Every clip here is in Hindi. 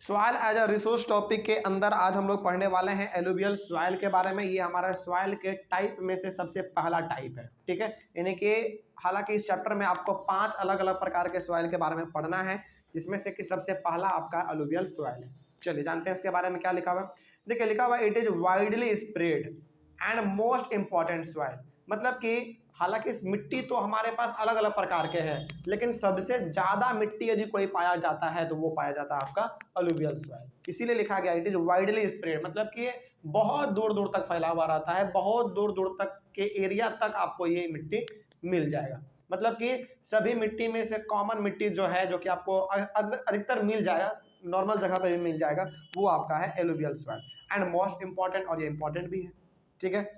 Soil as a resource topic के अंदर आज हम लोग पढ़ने वाले हैं एलुवियल सॉइल के बारे में। ये हमारा सॉइल के टाइप में से सबसे पहला टाइप है, ठीक है। यानी कि हालांकि इस चैप्टर में आपको 5 अलग अलग प्रकार के सॉइल के बारे में पढ़ना है, जिसमें से कि सबसे पहला आपका एलुवियल सॉइल है। चलिए जानते हैं इसके बारे में क्या लिखा हुआ है। देखिए लिखा हुआ है it is widely spread and most important soil. मतलब कि हालांकि इस मिट्टी तो हमारे पास अलग अलग प्रकार के हैं, लेकिन सबसे ज्यादा मिट्टी यदि कोई पाया जाता है तो वो पाया जाता है आपका अलुवियल सॉइल। इसीलिए लिखा गया इट इज वाइडली स्प्रेड, मतलब कि बहुत दूर दूर तक फैला हुआ रहता है, बहुत दूर दूर तक के एरिया तक आपको ये मिट्टी मिल जाएगा। मतलब कि सभी मिट्टी में से कॉमन मिट्टी जो है, जो कि आपको अधिकतर मिल जाएगा, नॉर्मल जगह पे भी मिल जाएगा, वो आपका है alluvial soil and most important, और ये इंपॉर्टेंट भी है, ठीक है।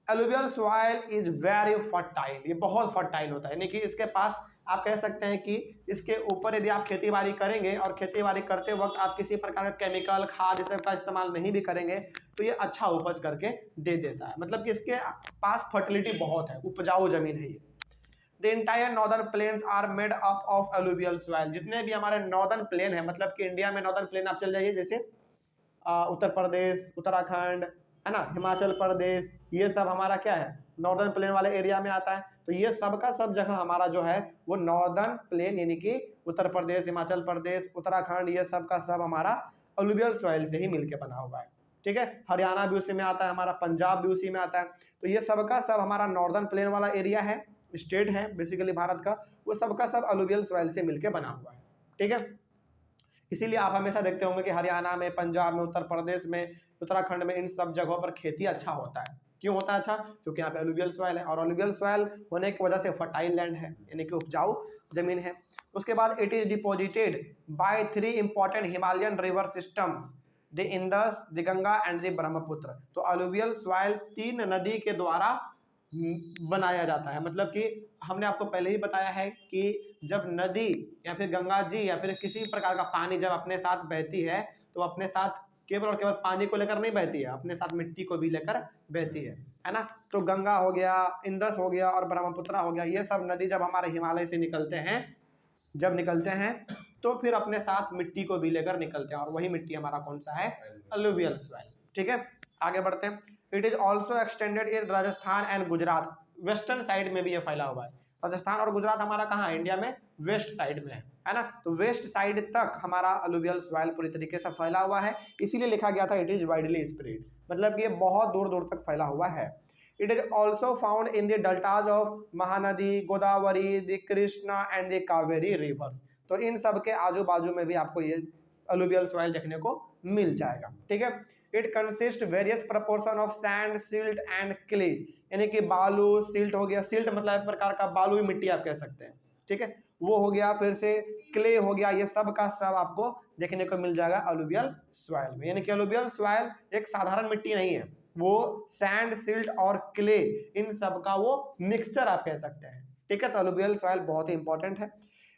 Alluvial soil is very fertile, ये बहुत फर्टाइल होता है। यानी कि इसके पास आप कह सकते हैं कि इसके ऊपर यदि आप खेती बाड़ी करेंगे और खेती बाड़ी करते वक्त आप किसी प्रकार का केमिकल खाद इस सब का इस्तेमाल नहीं भी करेंगे तो ये अच्छा उपज करके दे देता है। मतलब कि इसके पास फर्टिलिटी बहुत है, उपजाऊ जमीन है ये। The entire northern plains are made up of alluvial soil. जितने भी हमारे नॉर्दर्न प्लेन है, मतलब कि इंडिया में नॉर्दर्न प्लेन आप चल जाइए, जैसे उत्तर प्रदेश, उत्तराखंड, है ना, हिमाचल प्रदेश, ये सब हमारा क्या है, नॉर्दर्न प्लेन वाले एरिया में आता है। तो ये सब का सब जगह हमारा जो है वो नॉर्दर्न प्लेन, यानी कि उत्तर प्रदेश, हिमाचल प्रदेश, उत्तराखंड, ये सब का सब हमारा एलुवियल सॉइल से ही मिलके बना हुआ है, ठीक है। हरियाणा भी उसी में आता है, हमारा पंजाब भी उसी में आता है। तो ये सब का सब हमारा नॉर्दर्न प्लेन वाला एरिया है, स्टेट है बेसिकली भारत का, वो सब का सब एलुवियल सॉइल से मिलके बना हुआ है, ठीक है। इसीलिए आप हमेशा देखते होंगे कि हरियाणा में, पंजाब में, उत्तर प्रदेश में, उत्तराखंड में, इन सब जगहों पर खेती अच्छा होता है। क्यों होता है अच्छा? क्योंकि यहाँ पे एलुवियल सॉइल है, और एलुवियल सॉइल होने की वजह से फर्टाइल लैंड है, यानी कि उपजाऊ जमीन है। उसके बाद it is deposited bye 3 important Himalayan river systems, the Indus, the Ganga and the Brahmaputra. तो एलुवियल सॉइल 3 नदी के द्वारा बनाया जाता है। मतलब कि हमने आपको पहले ही बताया है कि जब नदी या फिर गंगा जी या फिर किसी प्रकार का पानी जब अपने साथ बहती है तो अपने साथ केवल और केवल पानी को लेकर नहीं बहती है, अपने साथ मिट्टी को भी लेकर बहती है ना। तो गंगा हो गया, इंदस हो गया और ब्रह्मपुत्र हो गया, ये सब नदी जब हमारे हिमालय से निकलते हैं, जब निकलते हैं तो फिर अपने साथ मिट्टी को भी लेकर निकलते हैं, और वही मिट्टी हमारा कौन सा है, एलुवियल सॉइल, ठीक है। आगे बढ़ते हैं। It is also extended in Rajasthan and Gujarat. Western side में भी ये फैला हुआ है। राजस्थान और गुजरात हमारा कहाँ है, इंडिया में वेस्ट साइड में है ना। तो वेस्ट साइड तक हमारा एलुवियल सॉइल पूरी तरीके से फैला हुआ है, इसीलिए लिखा गया था इट इज वाइडली स्प्रेड, मतलब कि ये बहुत दूर दूर तक फैला हुआ है। It is also found in the deltas of Mahanadi, Godavari, the Krishna and the Kaveri reverse. तो इन सब के आजू बाजू में भी आपको ये एलुवियल सॉइल देखने को मिल जाएगा, ठीक है। It consist various proportion of sand, silt and clay, यानी कि बालू, सिल्ट हो गया, सिल्ट मतलब एक प्रकार का बालू मिट्टी आप कह सकते हैं, ठीक है, वो हो गया, फिर से क्ले हो गया, ये सब का सब आपको देखने को मिल जाएगा एलुवियल सॉइल में। यानी कि एलुवियल सॉइल एक साधारण मिट्टी नहीं है, वो सैंड, सिल्ट और क्ले, इन सब का वो मिक्सचर आप कह सकते हैं, ठीक है। तो एलुवियल सॉइल बहुत ही इंपॉर्टेंट है।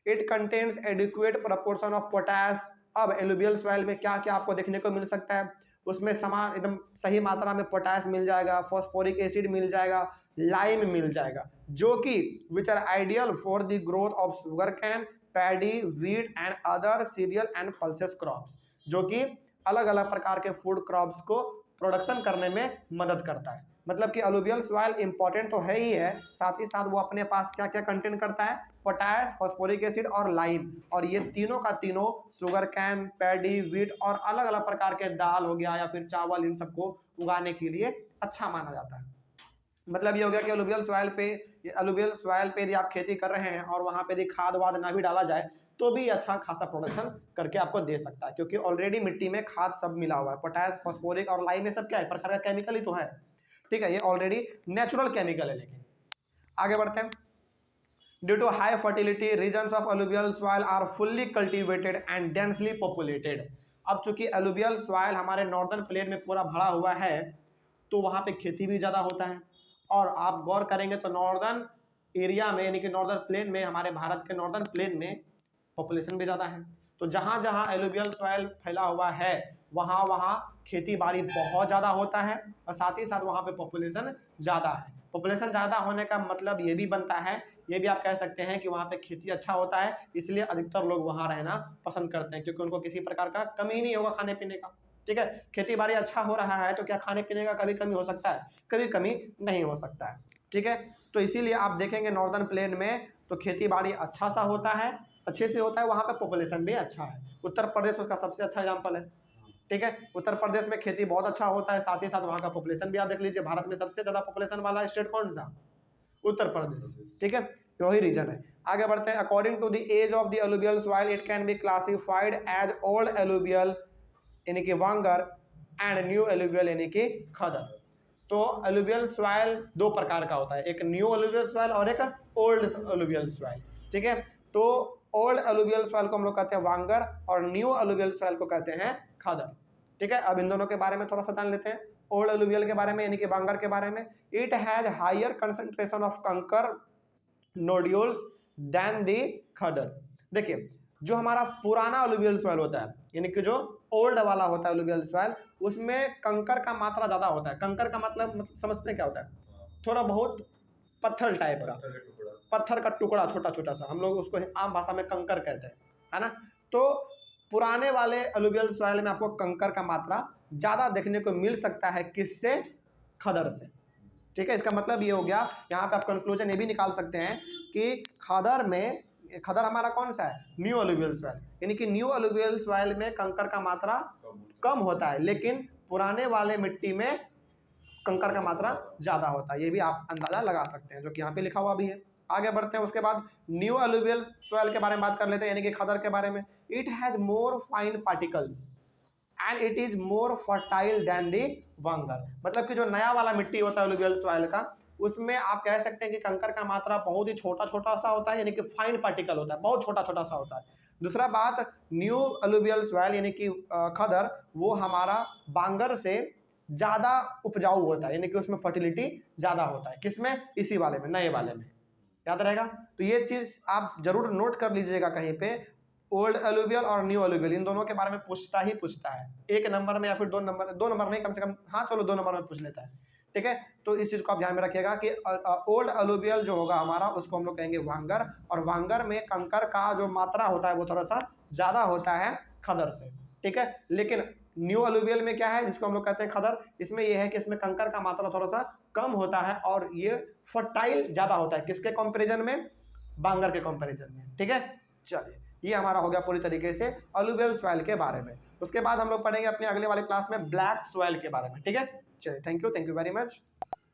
It contains adequate proportion of potash. अब एलुवियल सॉइल में क्या क्या आपको देखने को मिल सकता है, उसमें समान एकदम सही मात्रा में पोटास मिल जाएगा, फॉस्फोरिक एसिड मिल जाएगा, लाइम मिल जाएगा, जो कि which are ideal for the growth of sugarcane, paddy, wheat and other cereal and pulses crops, जो कि अलग अलग प्रकार के फूड क्रॉप्स को प्रोडक्शन करने में मदद करता है। मतलब कि एलुवियल सॉइल इंपॉर्टेंट तो है ही है, साथ ही साथ वो अपने पास क्या क्या कंटेन करता है, पोटास, फॉस्फोरिक एसिड और लाइम, और ये तीनों का तीनों शुगर कैन, पैडी, वीट और अलग अलग प्रकार के दाल हो गया या फिर चावल, इन सबको उगाने के लिए अच्छा माना जाता है। मतलब ये हो गया कि एलुवियल सॉइल पे यदि आप खेती कर रहे हैं और वहाँ पे यदि खाद वाद ना भी डाला जाए तो भी अच्छा खासा प्रोडक्शन करके आपको दे सकता है, क्योंकि ऑलरेडी मिट्टी में खाद सब मिला हुआ है, पोटास, फॉस्फोरिक और लाइम, ये सब क्या है, प्रकार का केमिकल ही तो है, ठीक है, ये ऑलरेडी नेचुरल केमिकल है। लेकिन आगे बढ़ते हैं। Due to high fertility regions of alluvial soil are fully cultivated and densely populated. अब चूंकि एलुवियल सॉइल हमारे नॉर्दर्न प्लेन में पूरा भरा हुआ है तो वहाँ पे खेती भी ज़्यादा होता है, और आप गौर करेंगे तो नॉर्दर्न एरिया में, यानी कि नॉर्दर्न प्लेन में, हमारे भारत के नॉर्दर्न प्लेन में पॉपुलेशन भी ज़्यादा है। तो जहाँ जहाँ एलुवियल सॉइल फैला हुआ है वहाँ वहाँ खेती बाड़ी बहुत ज़्यादा होता है, और साथ ही साथ वहाँ पे पॉपुलेशन ज़्यादा है। पॉपुलेशन ज़्यादा होने का मतलब ये भी बनता है ये भी आप कह सकते हैं कि वहाँ पे खेती अच्छा होता है, इसलिए अधिकतर लोग वहाँ रहना पसंद करते हैं, क्योंकि उनको किसी प्रकार का कमी नहीं होगा खाने पीने का। ठीक है, खेती बाड़ी अच्छा हो रहा है तो क्या खाने पीने का कभी कमी हो सकता है? कभी कमी नहीं हो सकता है। ठीक है, तो इसीलिए आप देखेंगे नॉर्दर्न प्लेन में तो खेती बाड़ी अच्छा सा होता है, अच्छे से होता है, वहाँ पे पॉपुलेशन भी अच्छा है। उत्तर प्रदेश उसका सबसे अच्छा एग्जाम्पल है। ठीक है, उत्तर प्रदेश में खेती बहुत अच्छा होता है, साथ ही साथ वहाँ का पॉपुलेशन भी आप देख लीजिए, भारत में सबसे ज़्यादा पॉपुलेशन वाला स्टेट कौन सा? उत्तर प्रदेश। ठीक है, वही रीजन है। आगे बढ़ते हैं। According to the age of the alluvial soil it can be classified as old alluvial यानी कि वांगर एंड न्यू एलुवियल यानी कि खदर। तो एलुवियल सॉइल दो प्रकार का होता है, एक न्यू एलुवियल सॉइल और एक ओल्ड एलुवियल सॉइल। ठीक है, तो ओल्ड एलुवियल सॉइल को हम लोग कहते हैं वांगर और न्यू एलुवियल सॉइल को कहते हैं खदर। ठीक है, अब इन दोनों के बारे में थोड़ा सा जान लेते हैं। ओल्ड एलुवियल के बारे में यानी कि वांगर के बारे में, it has higher concentration of kankar nodules than the khadar. देखिए, जो हमारा पुराना एलुवियल सॉइल होता है यानी कि जो ओल्ड वाला होता है एलुवियल सॉइल, उसमें कंकर का मात्रा ज़्यादा होता है। कंकर का मतलब समझते हैं क्या होता है? थोड़ा बहुत पत्थर टाइप का, पत्थर का टुकड़ा छोटा छोटा सा, हम लोग उसको आम भाषा में कंकर कहते हैं, है ना। तो पुराने वाले एलुवियल सॉइल में आपको कंकर का मात्रा ज़्यादा देखने को मिल सकता है, किससे? खदर से। ठीक है, इसका मतलब ये हो गया, यहाँ पे आप कंक्लूजन ये भी निकाल सकते हैं कि खदर हमारा कौन सा है? न्यू एलुवियल सॉइल, यानी कि न्यू एलुवियल सॉइल में कंकर का मात्रा कम होता है, लेकिन पुराने वाले मिट्टी में कंकर का मात्रा ज़्यादा होता है। ये भी आप अंदाजा लगा सकते हैं, जो कि यहाँ पे लिखा हुआ भी है। आगे बढ़ते हैं, उसके बाद न्यू एलुवियल सॉइल के बारे में बात कर लेते हैं, यानी कि खदर के बारे में। It has more fine particles and it is more fertile than the bhangar. मतलब कि जो नया वाला मिट्टी होता है एलुवियल सॉइल का, उसमें आप कह सकते हैं कि कंकर का मात्रा बहुत ही छोटा छोटा सा होता है, यानी कि फाइन पार्टिकल होता है, बहुत छोटा छोटा सा होता है। दूसरा बात, न्यू एलुवियल सॉइल यानी कि खदर, वो हमारा बांगर से ज़्यादा उपजाऊ होता है, यानी कि उसमें फर्टिलिटी ज़्यादा होता है। किसमें? इसी वाले में, नए वाले में। याद रहेगा, तो ये चीज़ आप जरूर नोट कर लीजिएगा कहीं पे। ओल्ड एलुवियल और न्यू एलुवियल इन दोनों के बारे में पूछता ही पूछता है, एक नंबर में या फिर दो नंबर नहीं, कम से कम, हाँ चलो 2 नंबर में पूछ लेता है। ठीक है, तो इस चीज़ को आप ध्यान में रखिएगा कि ओल्ड एलुवियल जो होगा हमारा, उसको हम लोग कहेंगे वांगर, और वांगर में कंकर का जो मात्रा होता है वो थोड़ा सा ज़्यादा होता है खदर से। ठीक है, लेकिन न्यू एलुवियल में क्या है, जिसको हम लोग कहते हैं खदर, इसमें यह है कि इसमें कंकर का मात्रा थोड़ा सा कम होता है और ये फर्टाइल ज़्यादा होता है। किसके कंपेरिजन में? बांगर के कंपेरिजन में। ठीक है, चलिए, ये हमारा हो गया पूरी तरीके से एलुवियल सॉइल के बारे में। उसके बाद हम लोग पढ़ेंगे अपने अगले वाले क्लास में ब्लैक सॉइल के बारे में। ठीक है, चलिए, थैंक यू वेरी मच।